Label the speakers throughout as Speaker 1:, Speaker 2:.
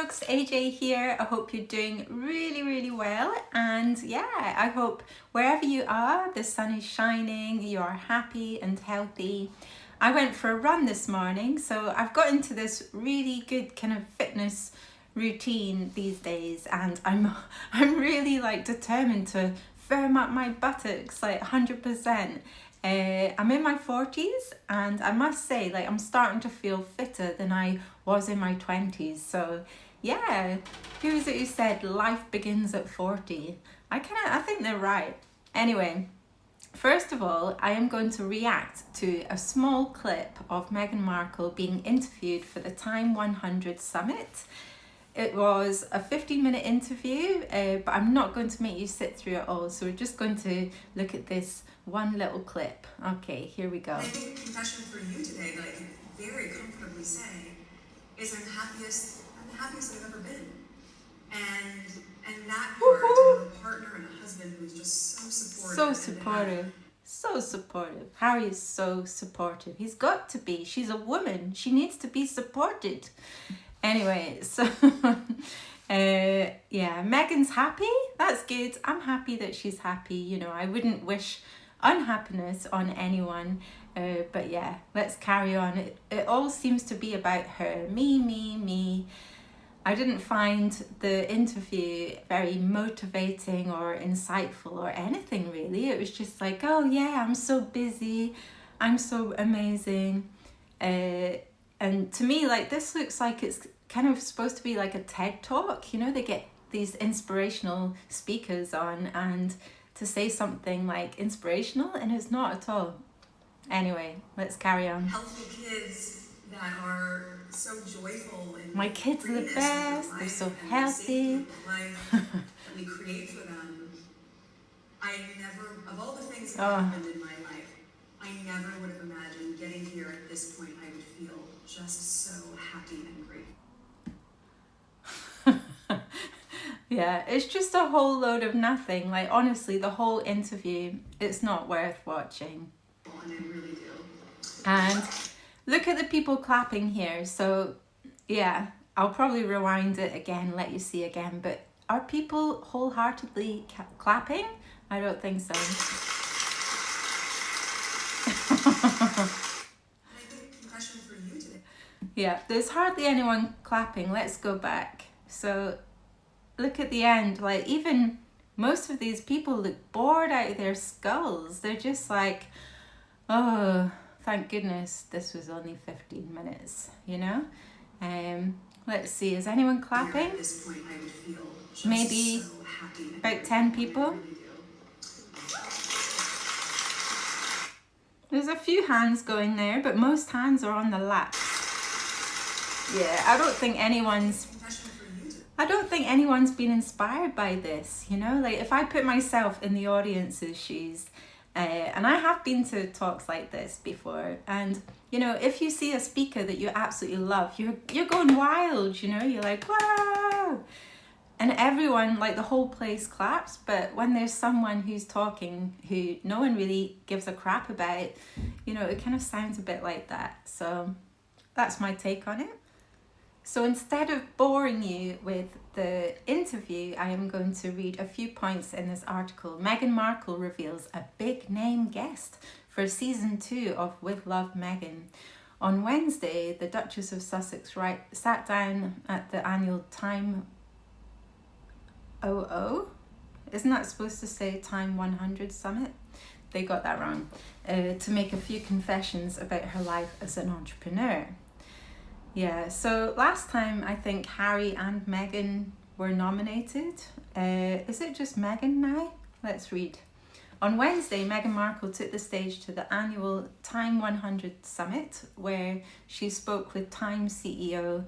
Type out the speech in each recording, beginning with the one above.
Speaker 1: folks, AJ here. I hope you're doing really well, and yeah, I hope wherever you are the sun is shining, you are happy and healthy. I went for a run this morning, so I've got into this really good kind of fitness routine these days, and I'm really like determined to firm up my buttocks like 100%. I'm in my 40s, and I must say, like, I'm starting to feel fitter than I was in my 20s. So yeah, who was it who said life begins at 40? I think they're right. Anyway, first of all, I am going to react to a small clip of Meghan Markle being interviewed for the TIME100 summit. It was a 15-minute interview, but I'm not going to make you sit through it all, so we're just going to look at this one little clip. Okay, here we go.
Speaker 2: I think a confession for you today that I can very comfortably say is I'm the happiest I've ever been. And that part, to have a partner and a husband who's just so supportive.
Speaker 1: So supportive. Harry is so supportive. He's got to be. She's a woman. She needs to be supported. Anyway, so yeah, Meghan's happy. That's good. I'm happy that she's happy. You know, I wouldn't wish unhappiness on anyone. But yeah, let's carry on. It all seems to be about her. Me. I didn't find the interview very motivating or insightful or anything really. It was just like, oh yeah, I'm so busy. I'm so amazing. And to me, like, this looks like it's kind of supposed to be like a TED Talk. You know, they get these inspirational speakers on and to say something like inspirational, and it's not at all. Anyway, let's carry on.
Speaker 2: Healthy kids that are so joyful. And
Speaker 1: my kids are the best. They're so healthy.
Speaker 2: That we create for them. I never, of all the things that have happened in my life, I never would have imagined getting here at this point. I would feel just so happy and grateful.
Speaker 1: Yeah, it's just a whole load of nothing. Like, honestly, the whole interview, it's not worth watching.
Speaker 2: And I really do.
Speaker 1: And look at the people clapping here. So yeah, I'll probably rewind it again, let you see again. But are people wholeheartedly clapping? I don't think so. Yeah, there's hardly anyone clapping. Let's go back. So look at the end. Like, even most of these people look bored out of their skulls. They're just like, oh, thank goodness this was only 15 minutes, you know? Let's see, is anyone clapping?
Speaker 2: At this point, I would feel just
Speaker 1: maybe
Speaker 2: so happy and
Speaker 1: about 10 people. There's a few hands going there, but most hands are on the laps. Yeah, I don't think anyone's been inspired by this, you know? Like, if I put myself in the audience's shoes, and I have been to talks like this before, and you know, if you see a speaker that you absolutely love, you're going wild, you know? You're like, wow! And everyone, like, the whole place claps. But when there's someone who's talking who no one really gives a crap about, you know, it kind of sounds a bit like that. So that's my take on it. So instead of boring you with the interview, I am going to read a few points in this article. Meghan Markle reveals a big name guest for season 2 of With Love, Meghan. On Wednesday, the Duchess of Sussex sat down at the annual TIME100. Isn't that supposed to say TIME100 summit? They got that wrong. To make a few confessions about her life as an entrepreneur. Yeah, so last time I think Harry and Meghan were nominated. Is it just Meghan now? Let's read. On Wednesday, Meghan Markle took the stage to the annual TIME100 summit, where she spoke with Time CEO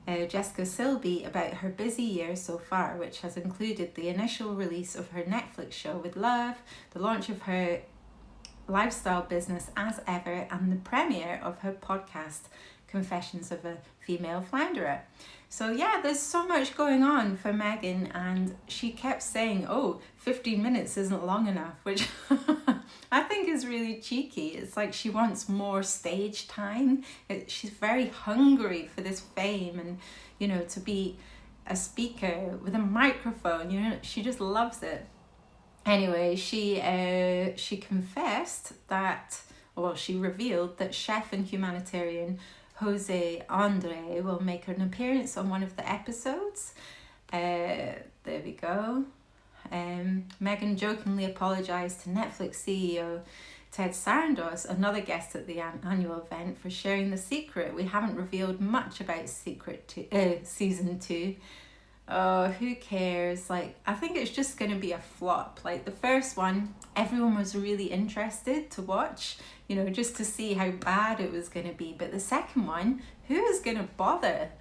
Speaker 1: Jessica Silby about her busy year so far, which has included the initial release of her Netflix show With Love, the launch of her lifestyle business As Ever, and the premiere of her podcast Confessions of a Female Flounderer. So yeah, there's so much going on for Meghan, and she kept saying, oh, 15 minutes isn't long enough, which I think is really cheeky. It's like she wants more stage time. She's very hungry for this fame and, you know, to be a speaker with a microphone. You know, she just loves it. Anyway, she confessed that, well, she revealed that chef and humanitarian Jose Andre will make an appearance on one of the episodes. There we go. Meghan jokingly apologised to Netflix CEO Ted Sarandos, another guest at the annual event, for sharing the secret. We haven't revealed much about season 2. Oh, who cares? Like, I think it's just going to be a flop. Like, the first one, everyone was really interested to watch, you know, just to see how bad it was going to be. But the second one, who is going to bother?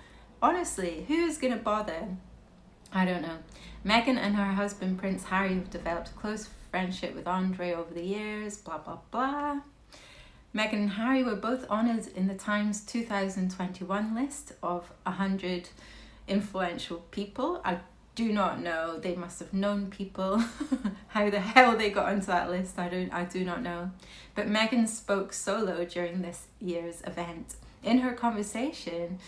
Speaker 1: Honestly, who is going to bother? I don't know. Meghan and her husband, Prince Harry, have developed a close friendship with Andre over the years, blah, blah, blah. Meghan and Harry were both honoured in the Times 2021 list of 100 influential people. I do not know. They must have known people. How the hell they got onto that list, I do not know. But Meghan spoke solo during this year's event. In her conversation,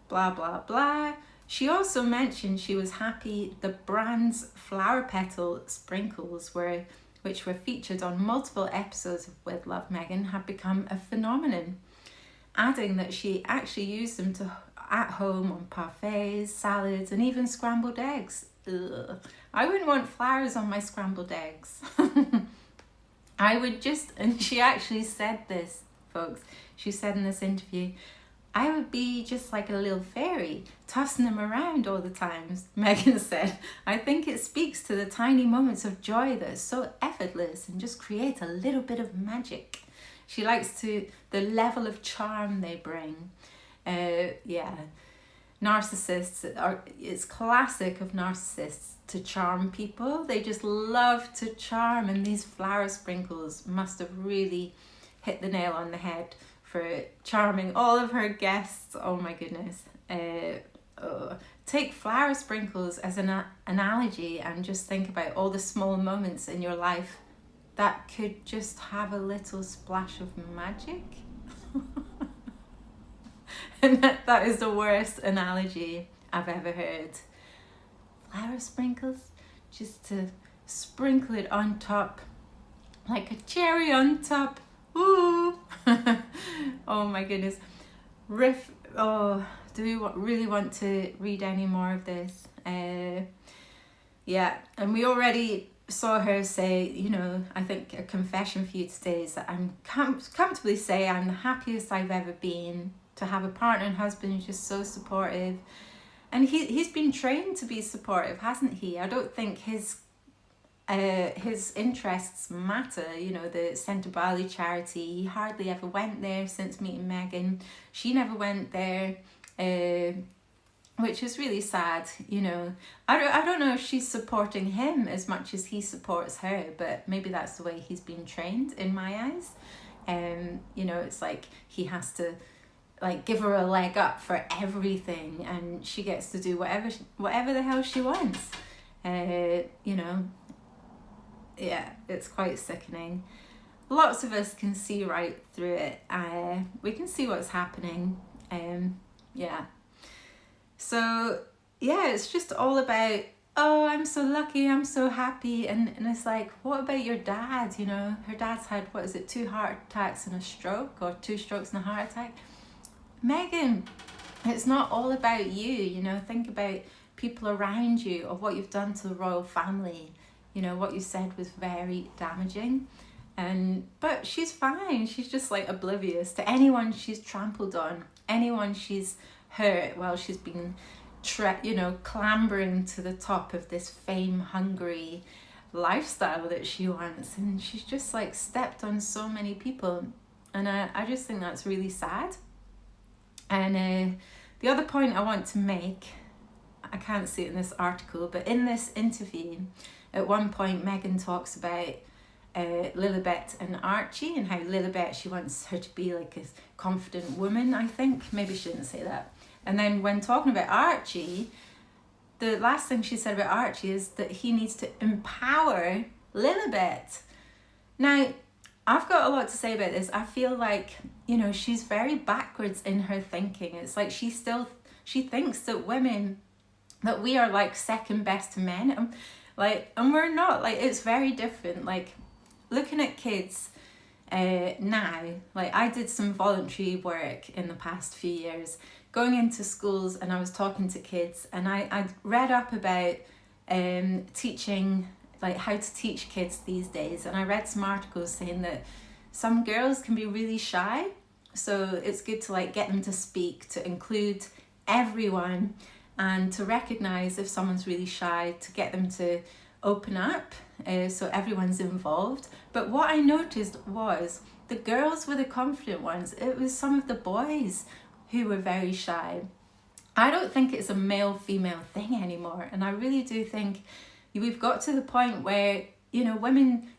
Speaker 1: blah, blah, blah, she also mentioned she was happy the brand's flower petal sprinkles, which were featured on multiple episodes of With Love Meghan, had become a phenomenon, adding that she actually used them at home on parfaits, salads, and even scrambled eggs. Ugh. I wouldn't want flowers on my scrambled eggs. I would just, and she actually said this, folks, she said in this interview, I would be just like a little fairy, tossing them around all the times. Meghan said, I think it speaks to the tiny moments of joy that are so effortless and just create a little bit of magic. She likes the level of charm they bring. Narcissists it's classic of narcissists to charm people. They just love to charm, and these flower sprinkles must have really hit the nail on the head for charming all of her guests. Oh my goodness. Take flower sprinkles as an analogy and just think about all the small moments in your life that could just have a little splash of magic. And that is the worst analogy I've ever heard. Flower sprinkles, just to sprinkle it on top, like a cherry on top. Ooh! Oh my goodness. Do we really want to read any more of this? Yeah, and we already saw her say, you know, I think a confession for you today is that I'm comfortably say I'm the happiest I've ever been, to have a partner and husband who's just so supportive. And he's been trained to be supportive, hasn't he? I don't think his interests matter. You know, the Centre Bali charity, he hardly ever went there since meeting Meghan. She never went there, which is really sad. You know, I don't know if she's supporting him as much as he supports her, but maybe that's the way he's been trained in my eyes. You know, it's like he has to like give her a leg up for everything, and she gets to do whatever the hell she wants. You know, yeah, it's quite sickening. Lots of us can see right through it. We can see what's happening. Yeah. So yeah, it's just all about, oh, I'm so lucky, I'm so happy, and it's like, what about your dad? You know, her dad's had, 2 heart attacks and a stroke, or 2 strokes and a heart attack. Meghan, it's not all about you, you know. Think about people around you, or what you've done to the royal family. You know, what you said was very damaging, but she's fine. She's just like oblivious to anyone she's trampled on, anyone she's hurt while she's been clambering to the top of this fame-hungry lifestyle that she wants, and she's just like stepped on so many people, and I just think that's really sad. And the other point I want to make, I can't see it in this article, but in this interview, at one point Meghan talks about Lilibet and Archie, and how Lilibet, she wants her to be like a confident woman, I think. Maybe she didn't say that. And then when talking about Archie, the last thing she said about Archie is that he needs to empower Lilibet. Now, I've got a lot to say about this. I feel like, you know, she's very backwards in her thinking. It's like she thinks that women that we are like second best to men, and we're not. Like, it's very different. Like, looking at kids now, like I did some voluntary work in the past few years going into schools, and I was talking to kids, and I read up about teaching, like how to teach kids these days, and I read some articles saying that some girls can be really shy, so it's good to like get them to speak, to include everyone, and to recognize if someone's really shy, to get them to open up, so everyone's involved. But what I noticed was the girls were the confident ones. It was some of the boys who were very shy. I don't think it's a male-female thing anymore, and I really do think we've got to the point where, you know,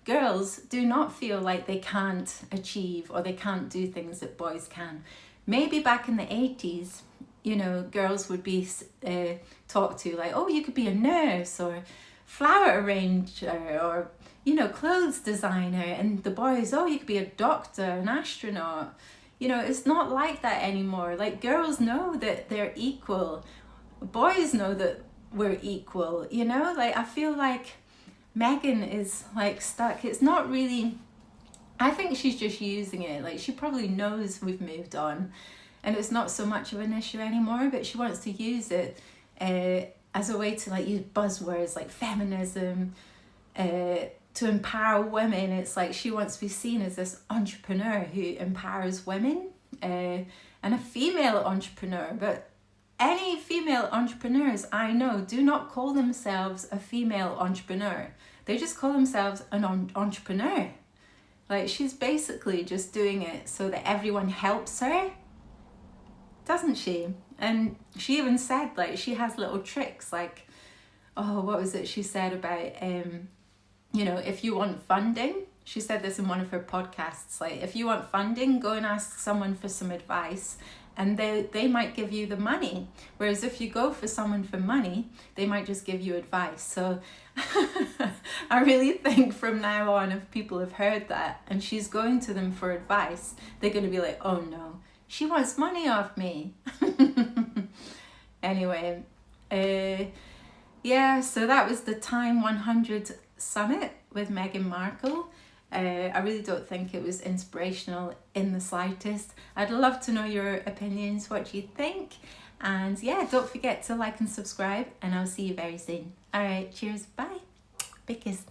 Speaker 1: girls do not feel like they can't achieve or they can't do things that boys can. Maybe back in the 80s, you know, girls would be talked to like, oh, you could be a nurse or flower arranger or, you know, clothes designer, and the boys, oh, you could be a doctor, an astronaut. You know, it's not like that anymore. Like, girls know that they're equal. Boys know that we're equal, you know? Like, I feel like Meghan is like stuck. It's not really, I think she's just using it. Like, she probably knows we've moved on and it's not so much of an issue anymore, but she wants to use it as a way to like use buzzwords like feminism, to empower women. It's like she wants to be seen as this entrepreneur who empowers women, and a female entrepreneur. But any female entrepreneurs I know do not call themselves a female entrepreneur. They just call themselves an entrepreneur. Like, she's basically just doing it so that everyone helps her, doesn't she? And she even said, like, she has little tricks, like, oh, what was it she said about, you know, if you want funding, she said this in one of her podcasts, like, if you want funding, go and ask someone for some advice, and they might give you the money. Whereas if you go for someone for money, they might just give you advice. So I really think from now on, if people have heard that and she's going to them for advice, they're going to be like, oh no, she wants money off me. Anyway, yeah, so that was the TIME100 summit with Meghan Markle. I really don't think it was inspirational in the slightest. I'd love to know your opinions, what you think. And yeah, don't forget to like and subscribe, and I'll see you very soon. All right, cheers, bye. Big kiss.